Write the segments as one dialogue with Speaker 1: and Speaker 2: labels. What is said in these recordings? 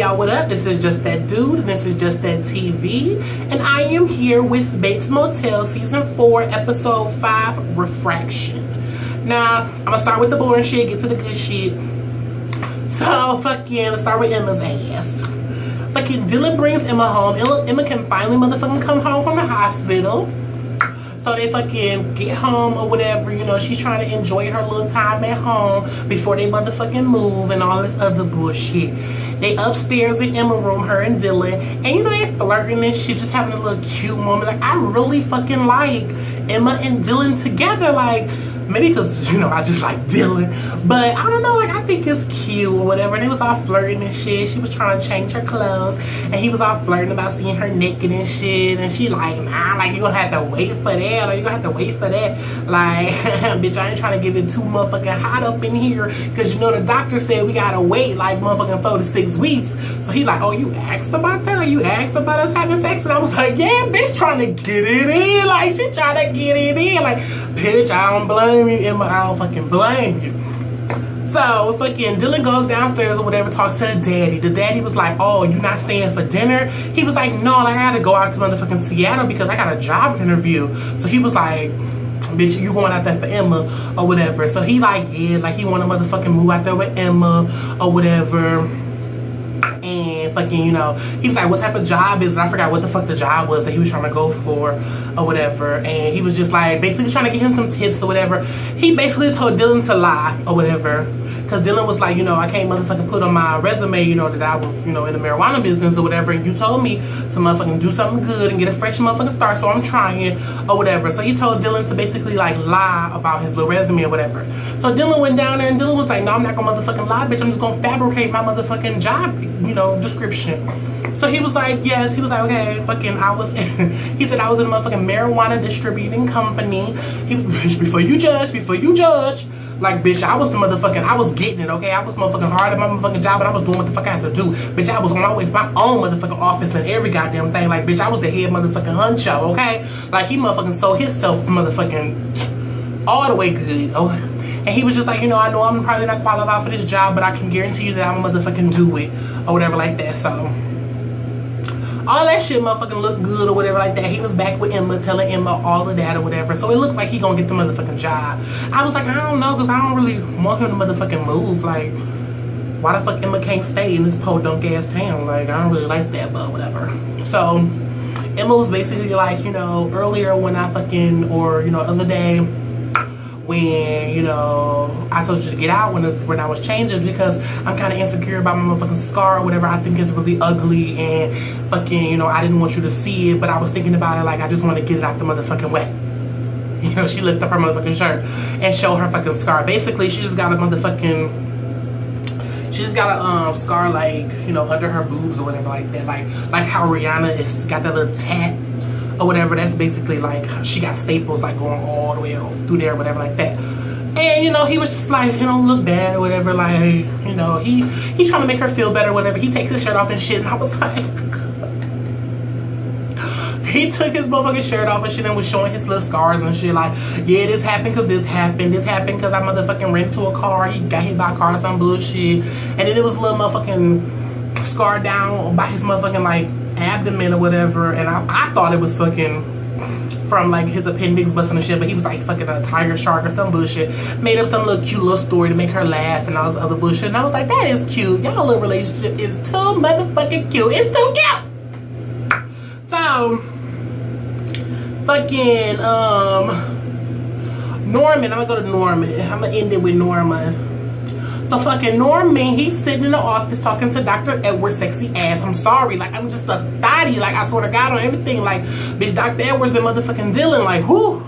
Speaker 1: y'all, what up? This is Just That Dude, and this is Jusdattv, and I am here with Bates Motel Season 4, Episode 5, Refraction. Now, I'm gonna start with the boring shit, get to the good shit. So, let's start with Emma's ass. Dylan brings Emma home. Emma can finally motherfucking come home from the hospital. So they get home or whatever, you know, she's trying to enjoy her little time at home before they motherfucking move and all this other bullshit. They upstairs in Emma room, her and Dylan, and you know, they flirting and shit, just having a little cute moment. Like, I really fucking like Emma and Dylan together, like, maybe because, you know, I just like Dylan, but I don't know, like, I think it's cute or whatever. And they was all flirting and shit. She was trying to change her clothes, and he was all flirting about seeing her naked and shit, and she like, nah, like, you gonna have to wait for that, like, you gonna have to wait for that, like, bitch, I ain't trying to get it too motherfucking hot up in here, because, you know, the doctor said we gotta wait, like, motherfucking 4 to 6 weeks, so he like, oh, you asked about that? Like, you asked about us having sex? And I was like, yeah, bitch, trying to get it in, like, she trying to get it in, like, bitch, I don't blame you, Emma, I don't fucking blame you. So Dylan goes downstairs or whatever, talks to the daddy. The daddy was like, oh, you not staying for dinner? He was like, no, like, I gotta go out to motherfucking Seattle because I got a job interview. So he was like, bitch, you going out there for Emma or whatever. So he like, yeah, like, he wanna motherfucking move out there with Emma or whatever. And you know, he was like, what type of job is it? I forgot what the fuck the job was that he was trying to go for or whatever. And he was just like basically trying to get him some tips or whatever. He basically told Dylan to lie or whatever, because Dylan was like, you know, I can't motherfucking put on my resume, you know, that I was, you know, in the marijuana business or whatever, and you told me to motherfucking do something good and get a fresh motherfucking start, so I'm trying or whatever. So he told Dylan to basically like lie about his little resume or whatever. So Dylan went down there and Dylan was like, no, I'm not gonna motherfucking lie, bitch, I'm just gonna fabricate my motherfucking job, you know, description. So he was like, yes, he was like, okay, he said I was in a motherfucking marijuana distributing company. Before you judge, like, bitch, I was getting it, okay? I was motherfucking hard at my motherfucking job, but I was doing what the fuck I had to do. Bitch, I was on my way to my own motherfucking office and every goddamn thing. Like, bitch, I was the head motherfucking honcho, okay? Like, he motherfucking sold himself motherfucking all the way good, oh. And he was just like, you know I'm probably not qualified for this job, but I can guarantee you that I'm gonna motherfucking do it or whatever like that. So all that shit motherfucking looked good or whatever like that. He was back with Emma, telling Emma all of that or whatever. So it looked like he gonna get the motherfucking job. I was like, I don't know, because I don't really want him to motherfucking move. Like, why the fuck Emma can't stay in this podunk ass town? Like, I don't really like that, but whatever. So Emma was basically like, you know, earlier when I other day, when, you know, I told you to get out when I was changing, because I'm kind of insecure about my motherfucking scar or whatever. I think it's really ugly and fucking, you know, I didn't want you to see it, but I was thinking about it, like, I just want to get it out the motherfucking way. You know, she lifted up her motherfucking shirt and showed her fucking scar. Basically, she just got a scar, like, you know, under her boobs or whatever like that. Like how Rihanna is got that little tat or whatever. That's basically like she got staples like going all the way through there, whatever like that. And you know, he was just like, you know, look bad or whatever, like, you know, he trying to make her feel better or whatever. He takes his shirt off and shit, and I was like he took his motherfucking shirt off and shit and was showing his little scars and shit, like, yeah, this happened because this happened because I motherfucking ran into a car, he got hit by a car or some bullshit. And then it was a little motherfucking scar down by his motherfucking like abdomen or whatever, and I thought it was fucking from like his appendix busting and shit, but he was like fucking a tiger shark or some bullshit. Made up some little cute little story to make her laugh and all this other bullshit, and I was like, that is cute. Y'all little relationship is too motherfucking cute. It's too cute. So fucking Norman, I'm gonna go to Norman. I'm gonna end it with Norman. So fucking Norman, he's sitting in the office talking to Dr. Edwards' sexy ass. I'm sorry, like, I'm just a thotty, like, I swear to God on everything, like, bitch, Dr. Edwards and motherfucking Dylan, like, whoo.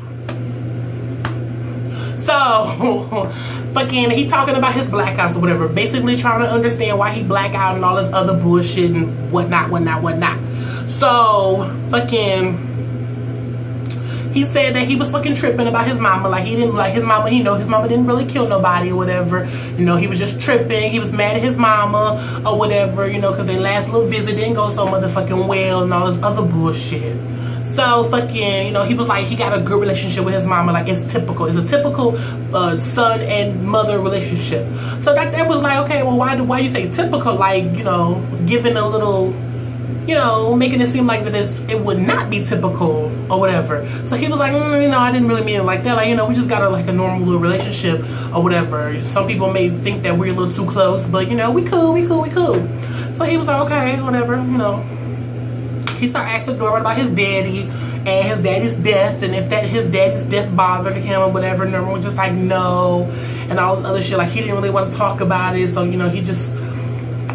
Speaker 1: So fucking he talking about his blackouts or whatever, basically trying to understand why he black out and all this other bullshit and whatnot. So fucking he said that he was fucking tripping about his mama. Like, he didn't like his mama. You know, his mama didn't really kill nobody or whatever. You know, he was just tripping. He was mad at his mama or whatever, you know, because their last little visit didn't go so motherfucking well and all this other bullshit. So fucking, you know, he was like, he got a good relationship with his mama. Like, it's typical. It's a typical son and mother relationship. So that was like, okay, well, why you say typical? Like, you know, giving a little, you know, making it seem like that it would not be typical or whatever. So he was like, you know, I didn't really mean it like that. Like, you know, we just got like a normal little relationship or whatever. Some people may think that we're a little too close, but you know, we cool. So he was like, okay, whatever, you know. He started asking Norman about his daddy and his daddy's death, and if his daddy's death bothered him or whatever. Norman was just like, no, and all this other shit. Like, he didn't really want to talk about it, so, you know, he just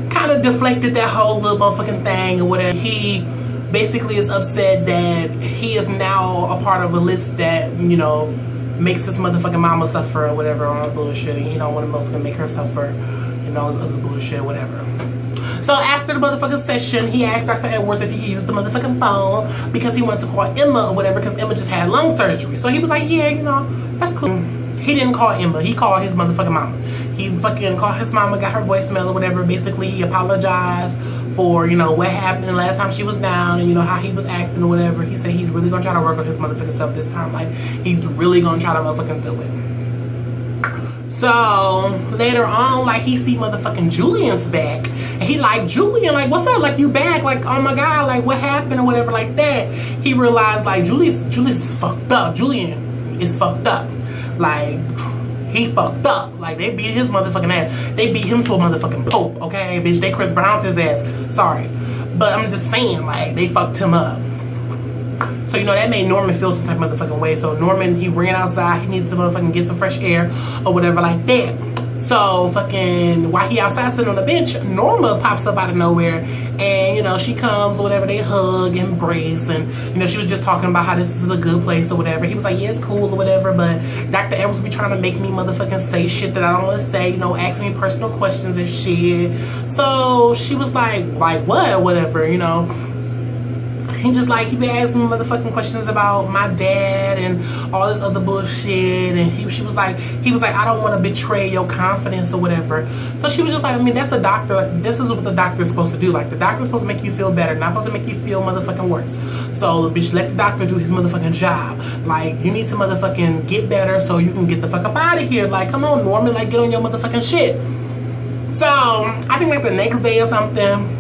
Speaker 1: kind of deflected that whole little motherfucking thing or whatever. He basically is upset that he is now a part of a list that, you know, makes his motherfucking mama suffer or whatever on bullshit, and he don't want to motherfucking make her suffer, you know, other bullshit, whatever. So after the motherfucking session, he asked Dr. Edwards if he could use the motherfucking phone because he wanted to call Emma or whatever, because Emma just had lung surgery. So he was like, yeah, you know, that's cool. He didn't call Emma. He called his motherfucking mama. He fucking called his mama, got her voicemail or whatever. Basically, he apologized for, you know, what happened the last time she was down and, you know, how he was acting or whatever. He said he's really gonna try to work on his motherfucking self this time. Like, he's really gonna try to motherfucking do it. So later on, like, he see motherfucking Julian's back, and he like, Julian, like, what's up? Like, you back? Like, oh my god, like, what happened or whatever like that. He realized, like, Julius is fucked up. Julian is fucked up. Like, he fucked up. Like, they beat his motherfucking ass. They beat him to a motherfucking pulp, okay, bitch. They Chris Browned his ass. Sorry, but I'm just saying, like, they fucked him up. So, you know, that made Norman feel some type of motherfucking way. So Norman, he ran outside. He needed to motherfucking get some fresh air or whatever like that. So fucking while he outside sitting on the bench, Norma pops up out of nowhere, and, you know, she comes or whatever. They hug, embrace, and, you know, she was just talking about how this is a good place or whatever. He was like, yeah, it's cool or whatever, but Dr. Edwards be trying to make me motherfucking say shit that I don't want to say, you know, ask me personal questions and shit. So she was like what or whatever, you know. He just like, he been asking me motherfucking questions about my dad and all this other bullshit, and he was like, I don't want to betray your confidence or whatever. So she was just like, I mean, that's a doctor. Like, this is what the doctor is supposed to do. Like, the doctor's supposed to make you feel better, not supposed to make you feel motherfucking worse. So bitch, let the doctor do his motherfucking job. Like, you need to motherfucking get better so you can get the fuck up out of here. Like, come on, Norman, like, get on your motherfucking shit. So I think like the next day or something,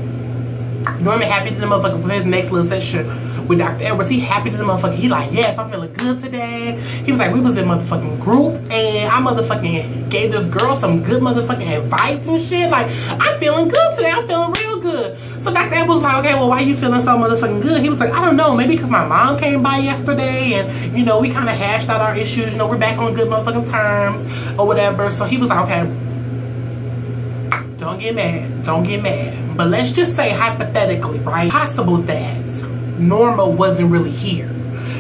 Speaker 1: Norman happy to the motherfucker for his next little session with Dr. Edwards. He happy to the motherfucker. He like, yes, I'm feeling good today. He was like, we was in motherfucking group, and I motherfucking gave this girl some good motherfucking advice and shit. Like, I'm feeling good today. I'm feeling real good. So Dr. Edwards was like, okay, well, why you feeling so motherfucking good? He was like, I don't know, maybe because my mom came by yesterday, and, you know, we kind of hashed out our issues. You know, we're back on good motherfucking terms or whatever. So he was like, okay, don't get mad. But let's just say hypothetically, right? Possible that Norma wasn't really here.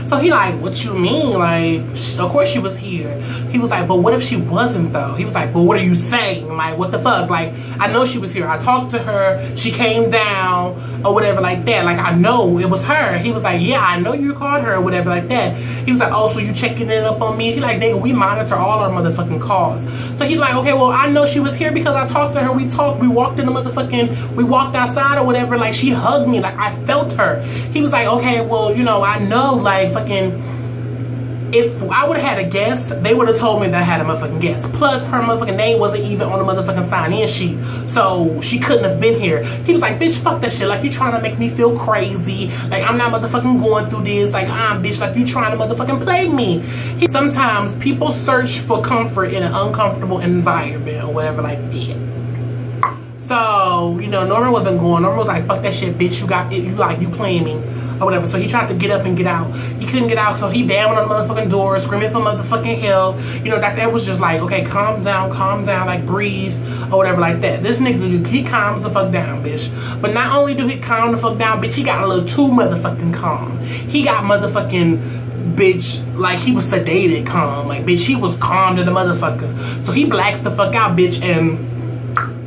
Speaker 1: So he like, what you mean? Like, of course she was here. He was like, but what if she wasn't though? He was like, but what are you saying? Like, what the fuck? Like, I know she was here. I talked to her. She came down or whatever like that. Like, I know it was her. He was like, yeah, I know you called her or whatever like that. He was like, oh, so you checking it up on me? He like, nigga, we monitor all our motherfucking calls. So he's like, okay, well, I know she was here because I talked to her. We walked in the motherfucking, we walked outside or whatever. Like, she hugged me. Like, I felt her. He was like, okay, well, you know, I know, like, fucking, if I would have had a guess, they would have told me that I had a motherfucking guess. Plus, her motherfucking name wasn't even on the motherfucking sign-in sheet, so she couldn't have been here. He was like, bitch, fuck that shit. Like, you trying to make me feel crazy. Like, I'm not motherfucking going through this. Like, bitch, like, you trying to motherfucking play me. Sometimes people search for comfort in an uncomfortable environment or whatever like that. So, you know, Norman wasn't going. Norman was like, fuck that shit, bitch. You got it. You playing me or whatever. So he tried to get up and get out. He couldn't get out, so he banged on the motherfucking door, screaming for motherfucking help. You know, Dr. Ed was just like, okay, calm down, like, breathe or whatever like that. This nigga, he calms the fuck down, bitch. But not only do he calm the fuck down, bitch, he got a little too motherfucking calm. He got motherfucking, bitch, like, he was sedated calm. Like, bitch, he was calm to the motherfucker. So he blacks the fuck out, bitch, and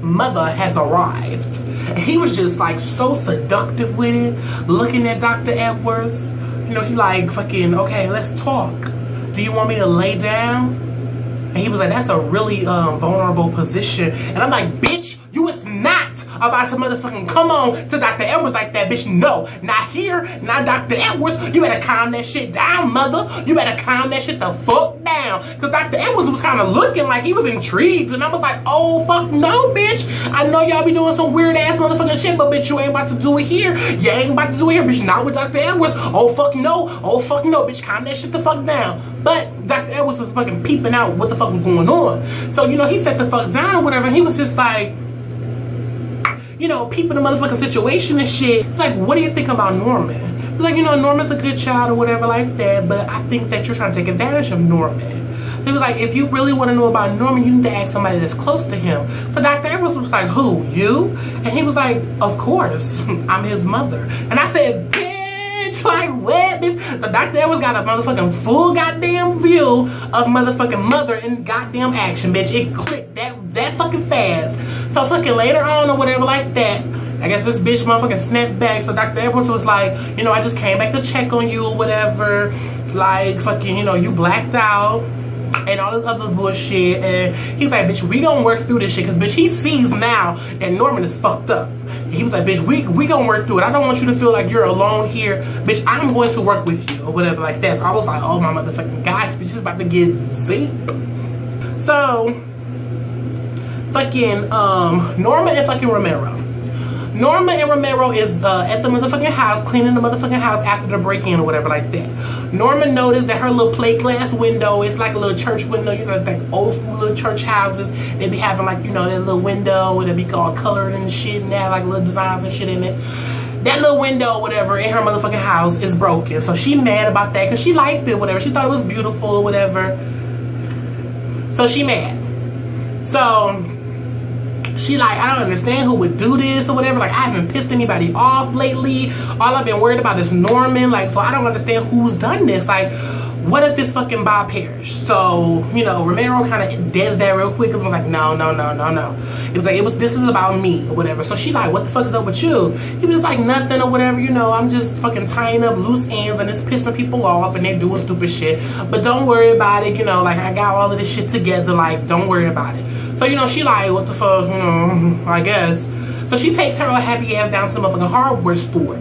Speaker 1: mother has arrived. And he was just like so seductive with it, looking at Dr. Edwards. You know, he like, fucking, okay, let's talk. Do you want me to lay down? And he was like, that's a really vulnerable position. And I'm like, bitch, you is not about to motherfucking come on to Dr. Edwards like that, bitch. No, not here, not Dr. Edwards. You better calm that shit down, mother. You better calm that shit the fuck down. Because Dr. Edwards was kind of looking like he was intrigued. And I was like, oh, fuck no, bitch. I know y'all be doing some weird ass motherfucking shit, but bitch, you ain't about to do it here. You ain't about to do it here, bitch. Not with Dr. Edwards. Oh, fuck no. Oh, fuck no, bitch. Calm that shit the fuck down. But Dr. Edwards was fucking peeping out what the fuck was going on. So, you know, he sat the fuck down or whatever. And he was just like, you know, peeping the motherfucking situation and shit. It's like, what do you think about Norman? He's like, you know, Norman's a good child or whatever like that, but I think that you're trying to take advantage of Norman. He was like, if you really want to know about Norman, you need to ask somebody that's close to him. So Dr. Edwards was like, who, you? And he was like, of course, I'm his mother. And I said, bitch, like what, bitch? So Dr. Edwards got a motherfucking full goddamn view of motherfucking mother in goddamn action, bitch. It clicked that fucking fast. So fucking later on or whatever like that, I guess this bitch motherfucking snapped back. So Dr. Edwards was like, you know, I just came back to check on you or whatever. Like, fucking, you know, you blacked out and all this other bullshit. And he's like, bitch, we gonna work through this shit. Because, bitch, he sees now that Norman is fucked up. He was like, bitch, we gonna work through it. I don't want you to feel like you're alone here. Bitch, I'm going to work with you or whatever like that. So I was like, oh my motherfucking gosh, bitch, is about to get deep. So fucking Norma and fucking Romero. Norma and Romero is at the motherfucking house, cleaning the motherfucking house after the break-in or whatever like that. Norma noticed that her little plate glass window is like a little church window, you know, like old school little church houses. They be having like, you know, that little window and it be all colored and shit and they have like little designs and shit in it. That little window or whatever in her motherfucking house is broken. So she mad about that because she liked it or whatever. She thought it was beautiful or whatever. So she mad. So she like, I don't understand who would do this or whatever. Like, I haven't pissed anybody off lately. All I've been worried about is Norman. Like, so I don't understand who's done this. Like, what if it's fucking Bob Parrish? So, you know, Romero kind of does that real quick and was like, no. It was like, this is about me or whatever. So she like, what the fuck is up with you? He was like, nothing or whatever, you know, I'm just fucking tying up loose ends and it's pissing people off and they're doing stupid shit. But don't worry about it, you know, like, I got all of this shit together, like, don't worry about it. So, you know, she like, what the fuck, you know, I guess. So she takes her happy ass down to the motherfucking hardware store.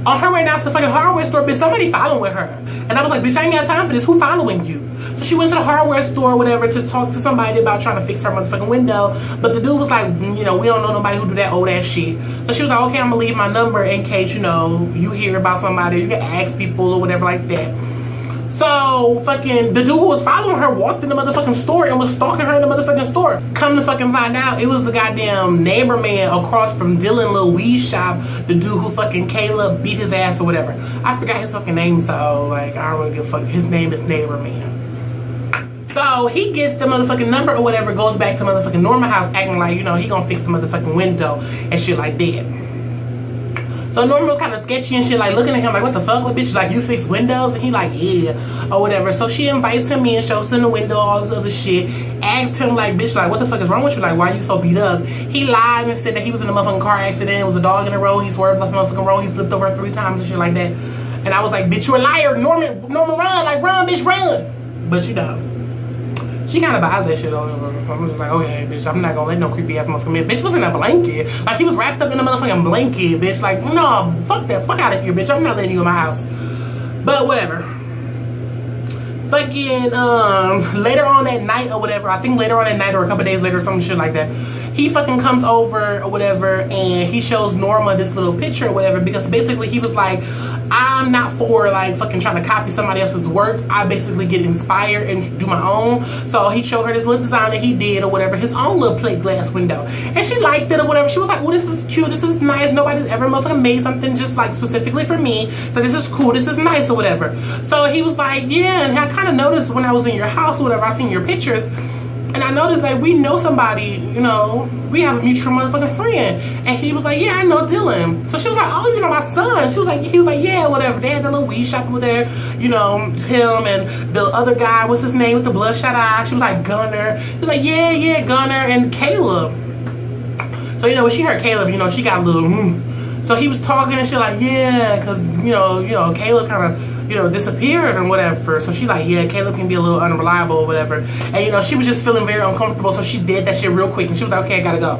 Speaker 1: On her way down to the fucking hardware store, bitch, somebody following her. And I was like, bitch, I ain't got time for this. Who following you? So she went to the hardware store or whatever to talk to somebody about trying to fix her motherfucking window. But the dude was like, you know, we don't know nobody who do that old ass shit. So she was like, okay, I'm gonna leave my number in case, you know, you hear about somebody. You can ask people or whatever like that. So fucking the dude who was following her walked in the motherfucking store and was stalking her in the motherfucking store. Come to fucking find out, it was the goddamn neighbor man across from Dylan Lil weed shop, the dude who fucking Caleb beat his ass or whatever. I forgot his fucking name, so like I don't really give a fuck. His name is Neighbor Man. So he gets the motherfucking number or whatever, goes back to motherfucking Norma house acting like, you know, he gonna fix the motherfucking window and shit like that. So Norman was kind of sketchy and shit, like looking at him like, what the fuck, what bitch, like you fix windows? And he like, yeah, or whatever. So she invites him in, shows him the window, all this other shit, asked him like, bitch, like what the fuck is wrong with you? Like, why you so beat up? He lied and said that he was in a motherfucking car accident. It was a dog in the road. He swerved off the motherfucking road. He flipped over 3 times and shit like that. And I was like, bitch, you a liar. Norman, run. Like, run, bitch, run. But you know, she kind of buys that shit over. I'm just like, okay, bitch, I'm not gonna let no creepy ass motherfucker. Bitch was in a blanket. Like, he was wrapped up in a motherfucking blanket, bitch. Like, no, fuck that. Fuck out of here, bitch. I'm not letting you in my house. But whatever. Fucking, later on that night or whatever, I think later on that night or a couple days later or some shit like that, he fucking comes over or whatever and he shows Norma this little picture or whatever because basically he was like, I'm not for like fucking trying to copy somebody else's work. I basically get inspired and do my own. So he showed her this little design that he did or whatever, his own little plate glass window. And she liked it or whatever. She was like, oh, this is cute. This is nice. Nobody's ever motherfucking made something just like specifically for me. So this is cool. This is nice or whatever. So he was like, yeah. And I kind of noticed when I was in your house or whatever, I seen your pictures. And I noticed like we know somebody, you know, we have a mutual motherfucking friend. And he was like, yeah, I know Dylan. So she was like, oh, you know my son. She was like, he was like, yeah, whatever. They had the little weed shop over there, you know, him and the other guy, what's his name with the bloodshot eye? She was like, Gunner. He was like, yeah, Gunner and Caleb. So, you know, when she heard Caleb, you know, she got a little, So he was talking and shit like, yeah, because, you know, Caleb kind of, you know, disappeared or whatever. So she like, yeah, Caleb can be a little unreliable or whatever. And, you know, she was just feeling very uncomfortable. So she did that shit real quick. And she was like, okay, I gotta go.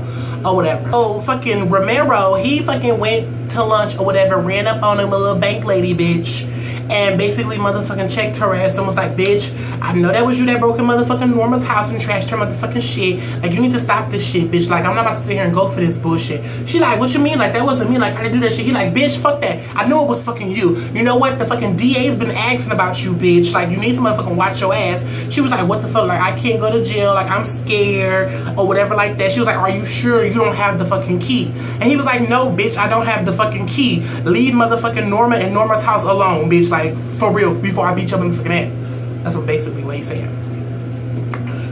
Speaker 1: or whatever. Oh, fucking Romero, he fucking went to lunch or whatever, ran up on him, a little bank lady bitch, and basically motherfucking checked her ass and was like, bitch, I know that was you that broke in motherfucking Norma's house and trashed her motherfucking shit. Like, you need to stop this shit, bitch. Like, I'm not about to sit here and go for this bullshit. She like, what you mean? Like, that wasn't me. Like, I didn't do that shit. He like, bitch, fuck that. I knew it was fucking you. You know what? The fucking DA's been asking about you, bitch. Like, you need to motherfucking watch your ass. She was like, what the fuck? Like, I can't go to jail. Like, I'm scared or whatever like that. She was like, are you sure you don't have the fucking key? And he was like, no, bitch, I don't have the fucking key. Leave motherfucking Norma and Norma's house alone, bitch. Like, for real, before I beat your motherfucking ass. That's basically what he's saying.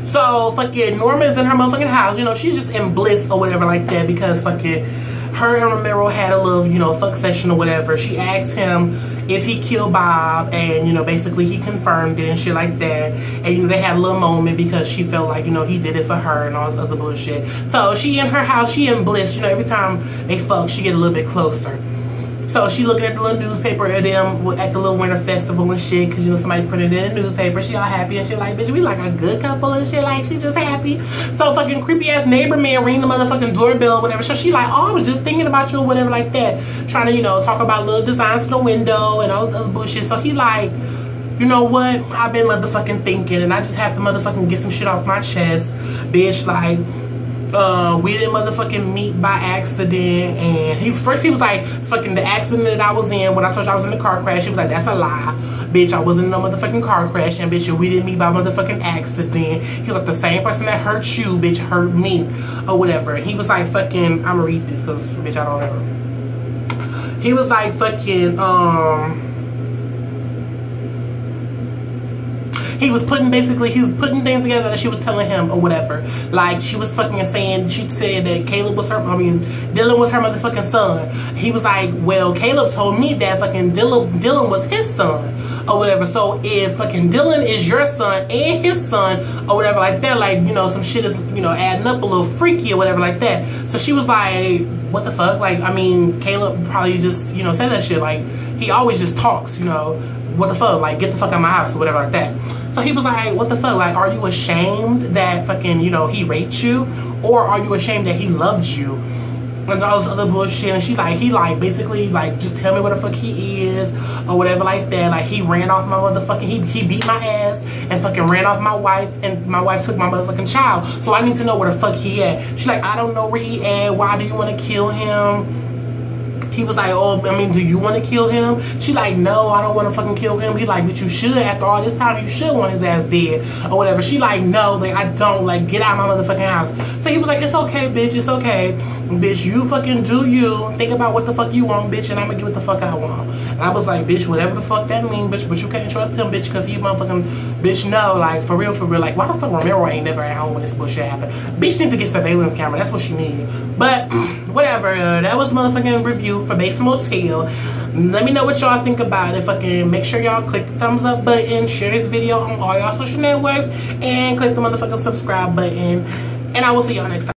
Speaker 1: So fucking Norma's in her motherfucking house, you know, she's just in bliss or whatever like that, because fucking her and Romero had a little, you know, fuck session or whatever. She asked him if he killed Bob, and you know, basically he confirmed it and shit like that. And you know, they had a little moment because she felt like, you know, he did it for her and all this other bullshit. So she in her house, she in bliss, you know, every time they fuck she get a little bit closer. So she looking at the little newspaper of them at the little winter festival and shit, because you know somebody put it in the newspaper. She all happy and shit like, bitch, we like a good couple and shit, like she just happy. So fucking creepy ass neighbor man ring the motherfucking doorbell or whatever. So she like, oh, I was just thinking about you or whatever like that, trying to, you know, talk about little designs for the window and all the other bullshit. So he like, you know what, I've been motherfucking thinking and I just have to motherfucking get some shit off my chest, bitch. Like, we didn't motherfucking meet by accident. And he was like, fucking the accident that I was in, when I told you I was in the car crash, he was like, that's a lie, bitch, I wasn't in no motherfucking car crash, and bitch, we didn't meet by motherfucking accident. He was like, the same person that hurt you, bitch, hurt me or whatever. He was like, fucking, I'ma read this because bitch, I don't ever. He was like, fucking, he was putting things together that she was telling him or whatever. Like, she was fucking saying, she said that Dylan was her motherfucking son. He was like, well, Caleb told me that fucking Dylan was his son or whatever. So if fucking Dylan is your son and his son or whatever like that, like, you know, some shit is, you know, adding up a little freaky or whatever like that. So she was like, what the fuck? Like, I mean, Caleb probably just, you know, said that shit. Like, he always just talks, you know, what the fuck? Like, get the fuck out of my house or whatever like that. So he was like, what the fuck? Like, are you ashamed that fucking, you know, he raped you? Or are you ashamed that he loved you? And all this other bullshit. And she like, he like, basically like, just tell me what the fuck he is or whatever like that. Like, he ran off my motherfucking, he beat my ass and fucking ran off my wife, and my wife took my motherfucking child. So I need to know where the fuck he at. She's like, I don't know where he at. Why do you want to kill him? He was like, oh, I mean, do you want to kill him? She like, no, I don't want to fucking kill him. He like, but you should. After all this time, you should want his ass dead or whatever. She like, no, like, I don't. Like, get out of my motherfucking house. So he was like, it's okay, bitch. It's okay. Bitch, you fucking do you. Think about what the fuck you want, bitch, and I'm gonna get what the fuck I want. And I was like, bitch, whatever the fuck that mean, bitch, but you can't trust him, bitch, because he motherfucking, bitch, no, like, for real, like, why the fuck Romero ain't never at home when this bullshit happened? Bitch need to get surveillance camera. That's what she need. But whatever, that was the motherfucking review for Bates Motel. Let me know what y'all think about it. Fucking make sure y'all click the thumbs up button, share this video on all y'all social networks, and click the motherfucking subscribe button. And I will see y'all next time.